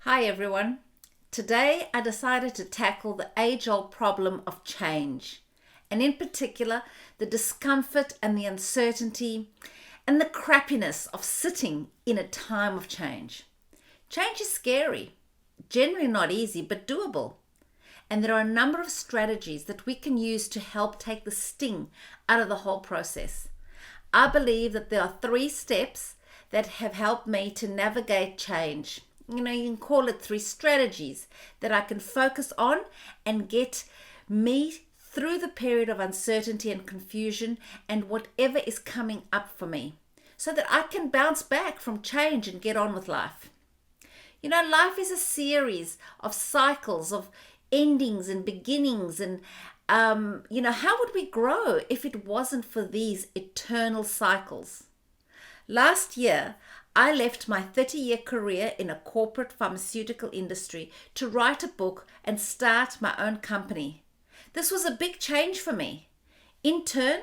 Hi everyone. Today I decided to tackle the age-old problem of change, and in particular the discomfort and the uncertainty and the crappiness of sitting in a time of change. Change is scary, generally not easy but doable, and there are a number of strategies that we can use to help take the sting out of the whole process. I believe that there are 3 steps that have helped me to navigate change. You can call it 3 strategies that I can focus on and get me through the period of uncertainty and confusion and whatever is coming up for me, so that I can bounce back from change and get on with life. Life is a series of cycles of endings and beginnings, and how would we grow if it wasn't for these eternal cycles? Last year, I left my 30-year career in a corporate pharmaceutical industry to write a book and start my own company. This was a big change for me. In turn,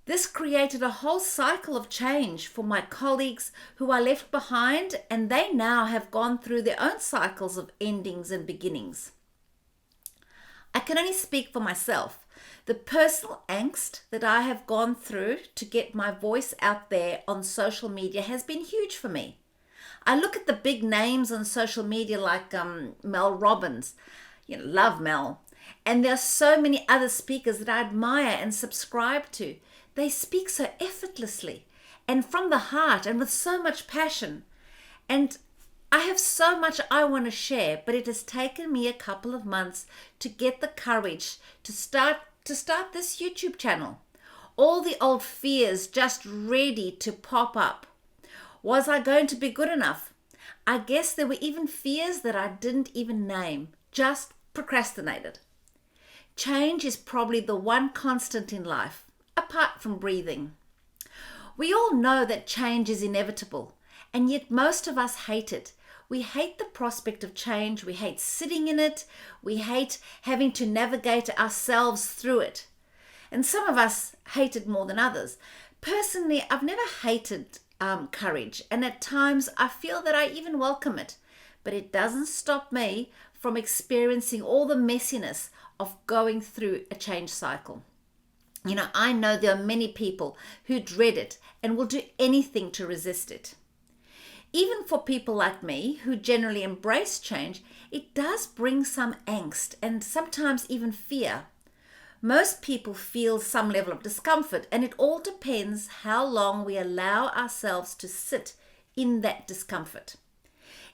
this created a whole cycle of change for my colleagues who I left behind, and they now have gone through their own cycles of endings and beginnings. I can only speak for myself. The personal angst that I have gone through to get my voice out there on social media has been huge for me. I look at the big names on social media like Mel Robbins, love Mel, and there are so many other speakers that I admire and subscribe to. They speak so effortlessly and from the heart and with so much passion. And I have so much I want to share, but it has taken me a couple of months to get the courage to start this YouTube channel. All the old fears just ready to pop up. Was I going to be good enough? I guess there were even fears that I didn't even name, just procrastinated. Change is probably the one constant in life, apart from breathing. We all know that change is inevitable, and yet most of us hate it. We hate the prospect of change. We hate sitting in it. We hate having to navigate ourselves through it. And some of us hate it more than others. Personally, I've never hated courage, and at times I feel that I even welcome it. But it doesn't stop me from experiencing all the messiness of going through a change cycle. I know there are many people who dread it and will do anything to resist it. Even for people like me who generally embrace change, it does bring some angst and sometimes even fear. Most people feel some level of discomfort, and it all depends how long we allow ourselves to sit in that discomfort.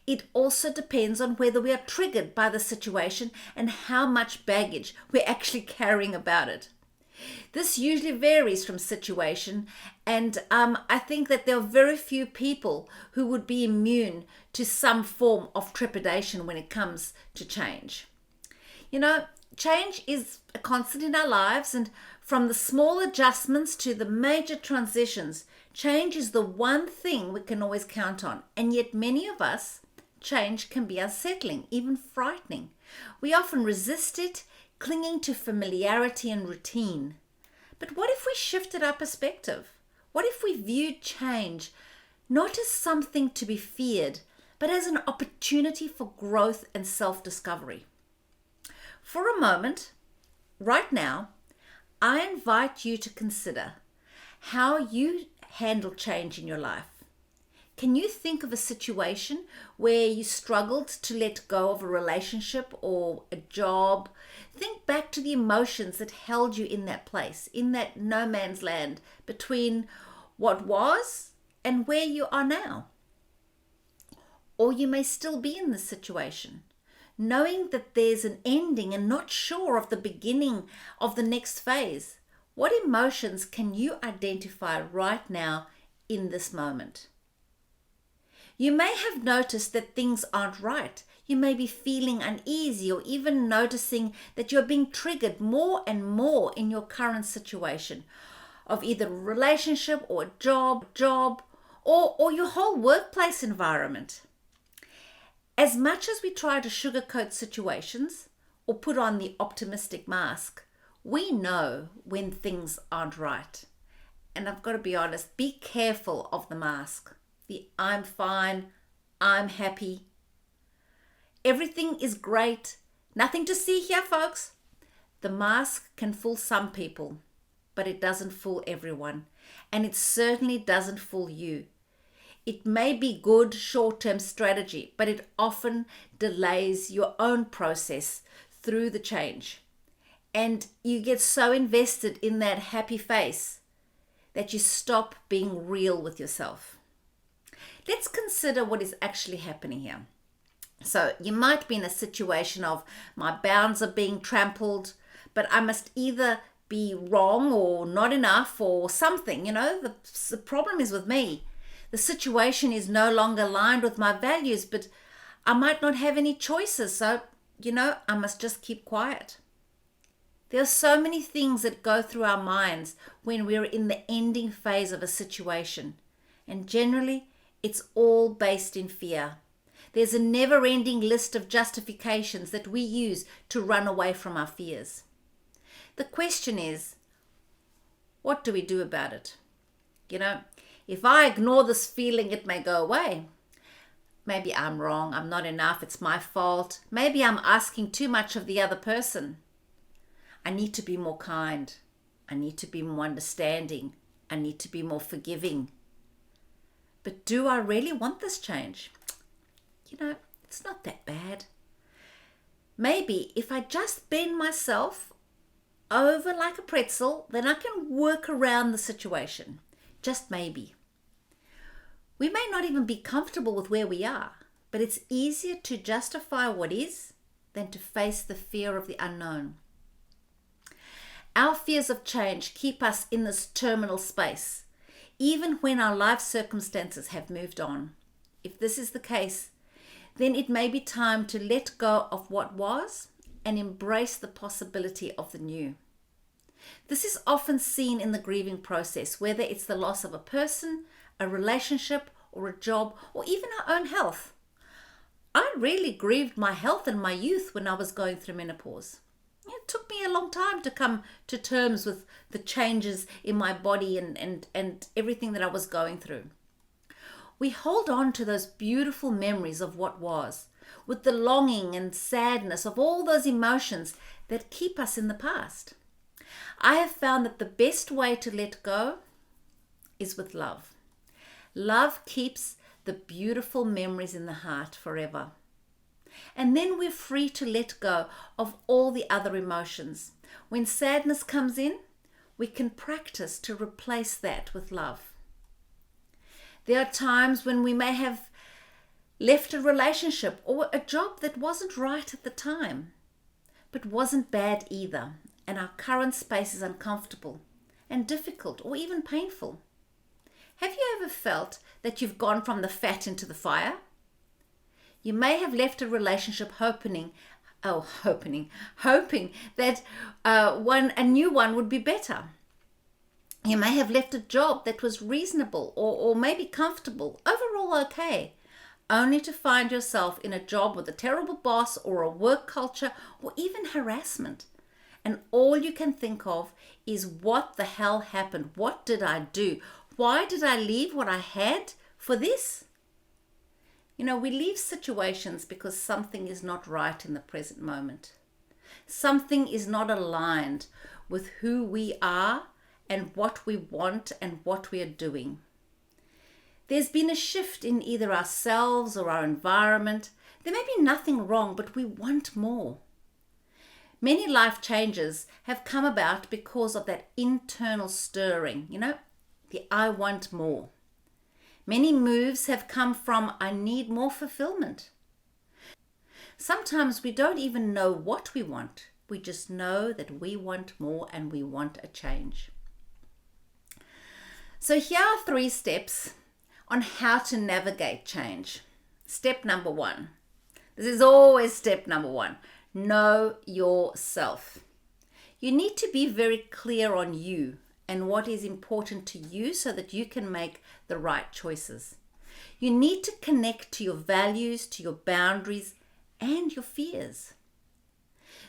It also depends on whether we are triggered by the situation and how much baggage we're actually carrying about it. This usually varies from situation, and I think that there are very few people who would be immune to some form of trepidation when it comes to change. Change is a constant in our lives, and from the small adjustments to the major transitions, change is the one thing we can always count on. And yet many of us, change can be unsettling, even frightening. We often resist it, clinging to familiarity and routine. But what if we shifted our perspective? What if we viewed change not as something to be feared, but as an opportunity for growth and self-discovery? For a moment, right now, I invite you to consider how you handle change in your life. Can you think of a situation where you struggled to let go of a relationship or a job? Think back to the emotions that held you in that place, in that no man's land between what was and where you are now. Or you may still be in this situation, knowing that there's an ending and not sure of the beginning of the next phase. What emotions can you identify right now in this moment? You may have noticed that things aren't right. You may be feeling uneasy or even noticing that you're being triggered more and more in your current situation of either a relationship or a job or your whole workplace environment. As much as we try to sugarcoat situations or put on the optimistic mask, we know when things aren't right. And I've got to be honest, be careful of the mask. The I'm fine, I'm happy. Everything is great. Nothing to see here, folks. The mask can fool some people, but it doesn't fool everyone. And it certainly doesn't fool you. It may be good short-term strategy, but it often delays your own process through the change. And you get so invested in that happy face that you stop being real with yourself. Let's consider what is actually happening here. So you might be in a situation of my bounds are being trampled, but I must either be wrong or not enough or something. The problem is with me. The situation is no longer aligned with my values, but I might not have any choices. So, I must just keep quiet. There are so many things that go through our minds when we're in the ending phase of a situation. And generally, it's all based in fear. There's a never-ending list of justifications that we use to run away from our fears. The question is, what do we do about it? If I ignore this feeling, it may go away. Maybe I'm wrong, I'm not enough, it's my fault. Maybe I'm asking too much of the other person. I need to be more kind. I need to be more understanding. I need to be more forgiving. But do I really want this change? It's not that bad. Maybe if I just bend myself over like a pretzel, then I can work around the situation. Just maybe. We may not even be comfortable with where we are, but it's easier to justify what is than to face the fear of the unknown. Our fears of change keep us in this terminal space, even when our life circumstances have moved on. If this is the case, then it may be time to let go of what was and embrace the possibility of the new. This is often seen in the grieving process, whether it's the loss of a person, a relationship, or a job, or even our own health. I really grieved my health in my youth when I was going through menopause. It took me a long time to come to terms with the changes in my body and everything that I was going through. We hold on to those beautiful memories of what was, with the longing and sadness of all those emotions that keep us in the past. I have found that the best way to let go is with love. Love keeps the beautiful memories in the heart forever. And then we're free to let go of all the other emotions. When sadness comes in, we can practice to replace that with love. There are times when we may have left a relationship or a job that wasn't right at the time, but wasn't bad either, and our current space is uncomfortable and difficult or even painful. Have you ever felt that you've gone from the fat into the fire? You may have left a relationship hoping that a new one would be better. You may have left a job that was reasonable or maybe comfortable, overall okay, only to find yourself in a job with a terrible boss or a work culture or even harassment. And all you can think of is, what the hell happened? What did I do? Why did I leave what I had for this? We leave situations because something is not right in the present moment. Something is not aligned with who we are and what we want and what we are doing. There's been a shift in either ourselves or our environment. There may be nothing wrong, but we want more. Many life changes have come about because of that internal stirring, the I want more. Many moves have come from I need more fulfillment. Sometimes we don't even know what we want. We just know that we want more and we want a change. So here are 3 steps on how to navigate change. Step number 1. This is always step number 1. Know yourself. You need to be very clear on you and what is important to you so that you can make the right choices. You need to connect to your values, to your boundaries, and your fears.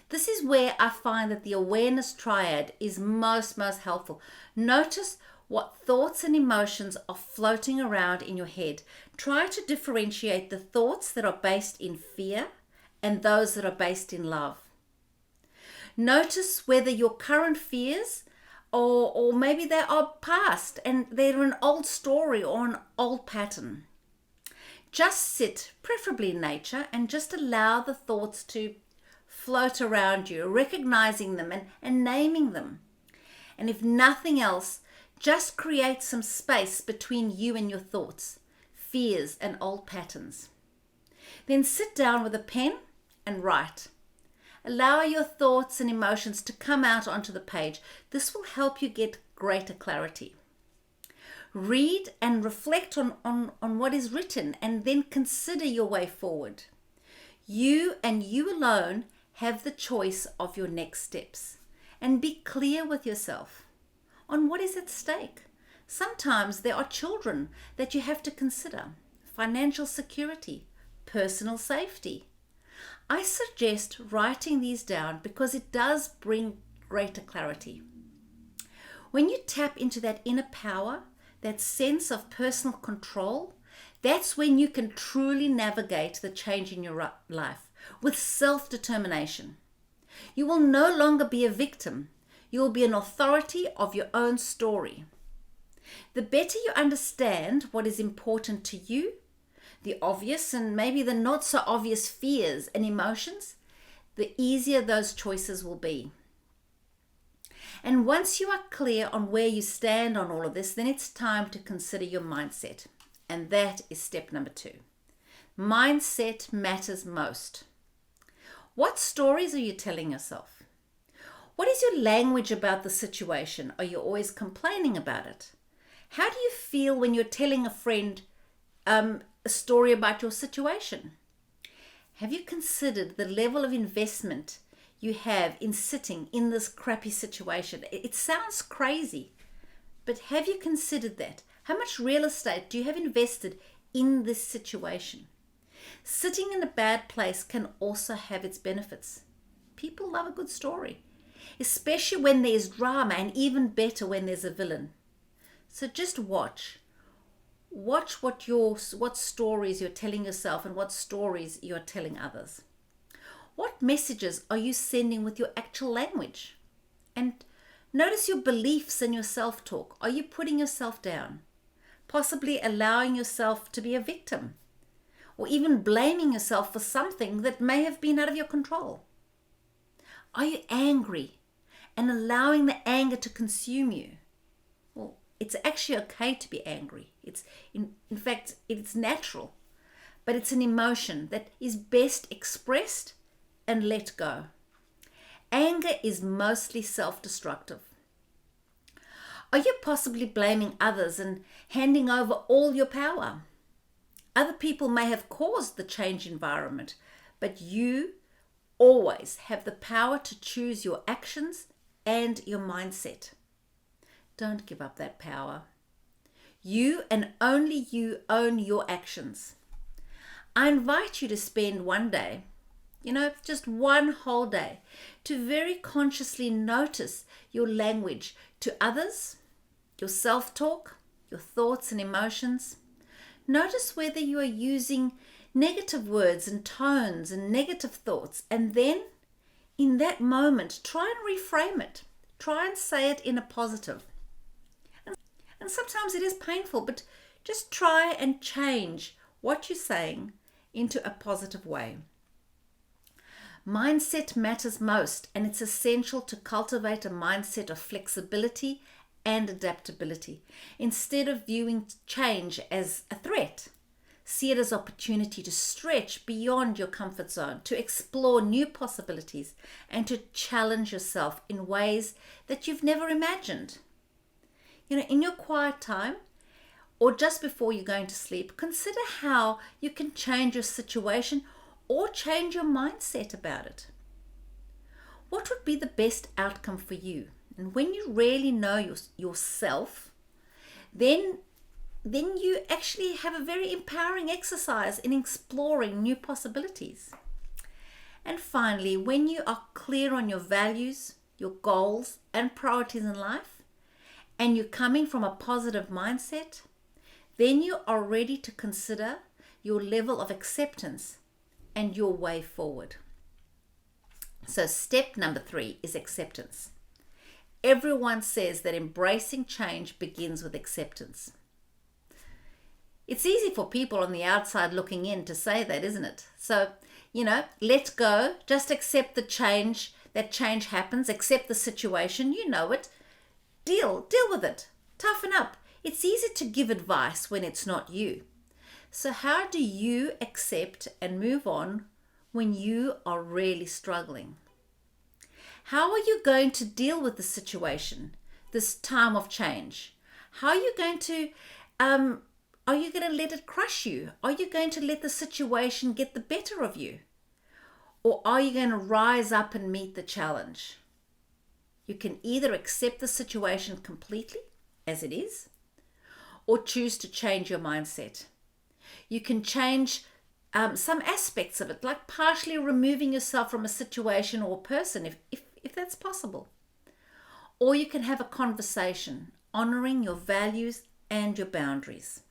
This is where I find that the Awareness Triad is most helpful. Notice what thoughts and emotions are floating around in your head. Try to differentiate the thoughts that are based in fear and those that are based in love. Notice whether your current fears or maybe they are past and they're an old story or an old pattern. Just sit, preferably in nature, and just allow the thoughts to float around you, recognizing them and naming them. And if nothing else, just create some space between you and your thoughts, fears, and old patterns. Then sit down with a pen and write. Allow your thoughts and emotions to come out onto the page. This will help you get greater clarity. Read and reflect on what is written and then consider your way forward. You and you alone have the choice of your next steps. And be clear with yourself on what is at stake. Sometimes there are children that you have to consider, financial security, personal safety. I suggest writing these down because it does bring greater clarity. When you tap into that inner power, that sense of personal control, that's when you can truly navigate the change in your life with self-determination. You will no longer be a victim. You will be an authority of your own story. The better you understand what is important to you, the obvious and maybe the not so obvious fears and emotions, the easier those choices will be. And once you are clear on where you stand on all of this, then it's time to consider your mindset. And that is step number 2. Mindset matters most. What stories are you telling yourself? What is your language about the situation? Are you always complaining about it? How do you feel when you're telling a friend a story about your situation? Have you considered the level of investment you have in sitting in this crappy situation? It sounds crazy, but have you considered that? How much real estate do you have invested in this situation? Sitting in a bad place can also have its benefits. People love a good story, especially when there's drama, and even better when there's a villain. So just watch what stories you're telling yourself and what stories you're telling others. What messages are you sending with your actual language? And notice your beliefs and your self-talk. Are you putting yourself down? Possibly allowing yourself to be a victim, or even blaming yourself for something that may have been out of your control? Are you angry and allowing the anger to consume you? Well, it's actually okay to be angry. In fact, it's natural, but it's an emotion that is best expressed and let go. Anger is mostly self-destructive. Are you possibly blaming others and handing over all your power? Other people may have caused the change environment, but you always have the power to choose your actions and your mindset. Don't give up that power. You and only you own your actions. I invite you to spend one day, just one whole day, to very consciously notice your language to others, your self-talk, your thoughts and emotions. Notice whether you are using negative words and tones and negative thoughts, and then in that moment try and reframe it. Try and say it in a positive. And sometimes it is painful, but just try and change what you're saying into a positive way. Mindset matters most, and it's essential to cultivate a mindset of flexibility and adaptability. Instead of viewing change as a threat, see it as opportunity to stretch beyond your comfort zone, to explore new possibilities, and to challenge yourself in ways that you've never imagined. In your quiet time, or just before you're going to sleep, consider how you can change your situation or change your mindset about it. What would be the best outcome for you? And when you really know yourself, then you actually have a very empowering exercise in exploring new possibilities. And finally, when you are clear on your values, your goals, and priorities in life, and you're coming from a positive mindset, then you are ready to consider your level of acceptance and your way forward. So step number 3 is acceptance. Everyone says that embracing change begins with acceptance. It's easy for people on the outside looking in to say that, isn't it? So, let go, just accept the change, that change happens, accept the situation, you know it, deal with it, toughen up. It's easy to give advice when it's not you. So how do you accept and move on when you are really struggling? How are you going to deal with the situation, this time of change? How are you going to let it crush you? Are you going to let the situation get the better of you? Or are you going to rise up and meet the challenge? You can either accept the situation completely as it is, or choose to change your mindset. You can change some aspects of it, like partially removing yourself from a situation or person, if that's possible. Or you can have a conversation, honoring your values and your boundaries.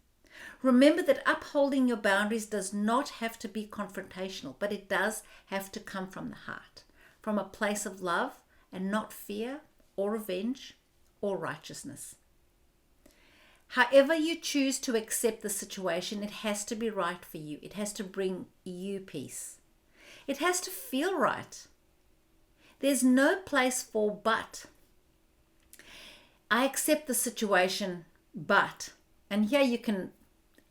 Remember that upholding your boundaries does not have to be confrontational, but it does have to come from the heart, from a place of love and not fear or revenge or righteousness. However you choose to accept the situation, it has to be right for you. It has to bring you peace. It has to feel right. There's no place for but. I accept the situation, but. And here you can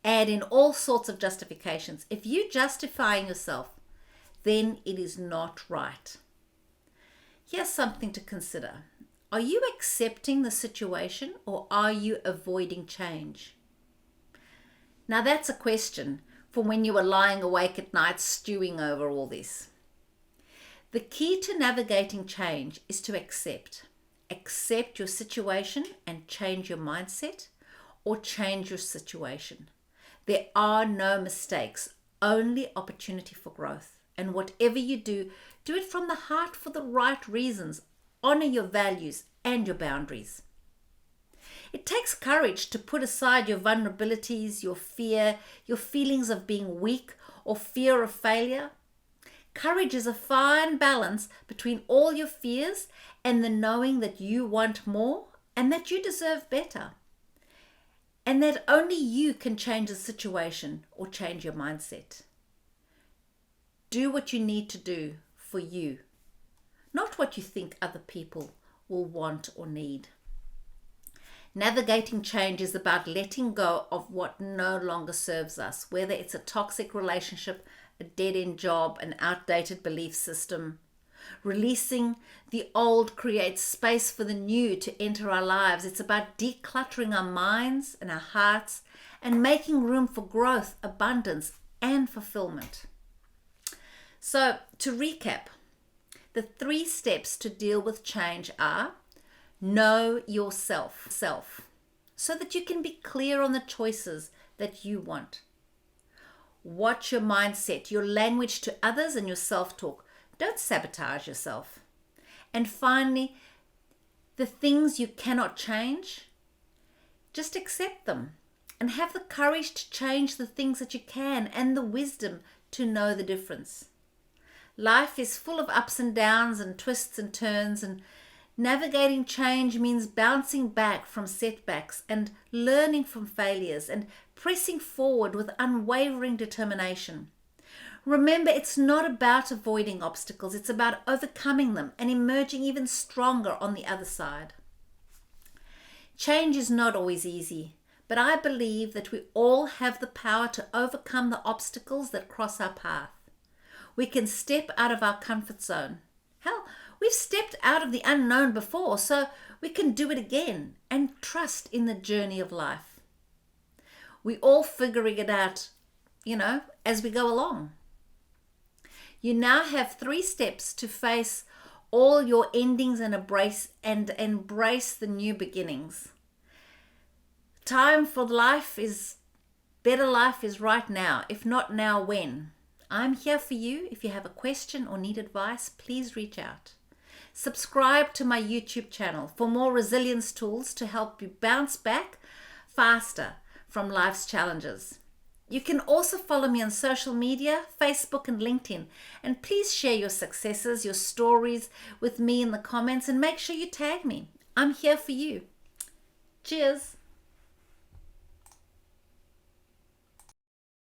add in all sorts of justifications. If you're justifying yourself, then it is not right. Here's something to consider. Are you accepting the situation, or are you avoiding change? Now that's a question for when you are lying awake at night stewing over all this. The key to navigating change is to accept. Accept your situation and change your mindset, or change your situation. There are no mistakes, only opportunity for growth. And whatever you do, do it from the heart for the right reasons. Honor your values and your boundaries. It takes courage to put aside your vulnerabilities, your fear, your feelings of being weak or fear of failure. Courage is a fine balance between all your fears and the knowing that you want more and that you deserve better. And that only you can change the situation or change your mindset. Do what you need to do for you, not what you think other people will want or need. Navigating change is about letting go of what no longer serves us, whether it's a toxic relationship, a dead-end job, an outdated belief system. Releasing the old creates space for the new to enter our lives. It's about decluttering our minds and our hearts and making room for growth, abundance, and fulfillment. So, to recap, the 3 steps to deal with change are: know yourself, so that you can be clear on the choices that you want. Watch your mindset, your language to others, and your self-talk. Don't sabotage yourself. And finally, the things you cannot change, just accept them and have the courage to change the things that you can and the wisdom to know the difference. Life is full of ups and downs and twists and turns, and navigating change means bouncing back from setbacks and learning from failures and pressing forward with unwavering determination. Remember, it's not about avoiding obstacles, it's about overcoming them and emerging even stronger on the other side. Change is not always easy, but I believe that we all have the power to overcome the obstacles that cross our path. We can step out of our comfort zone. Hell, we've stepped out of the unknown before, so we can do it again and trust in the journey of life. We all figuring it out, as we go along. You now have 3 steps to face all your endings and embrace the new beginnings. Time for better life is right now. If not now, when? I'm here for you. If you have a question or need advice, please reach out. Subscribe to my YouTube channel for more resilience tools to help you bounce back faster from life's challenges. You can also follow me on social media, Facebook and LinkedIn. And please share your successes, your stories with me in the comments, and make sure you tag me. I'm here for you. Cheers.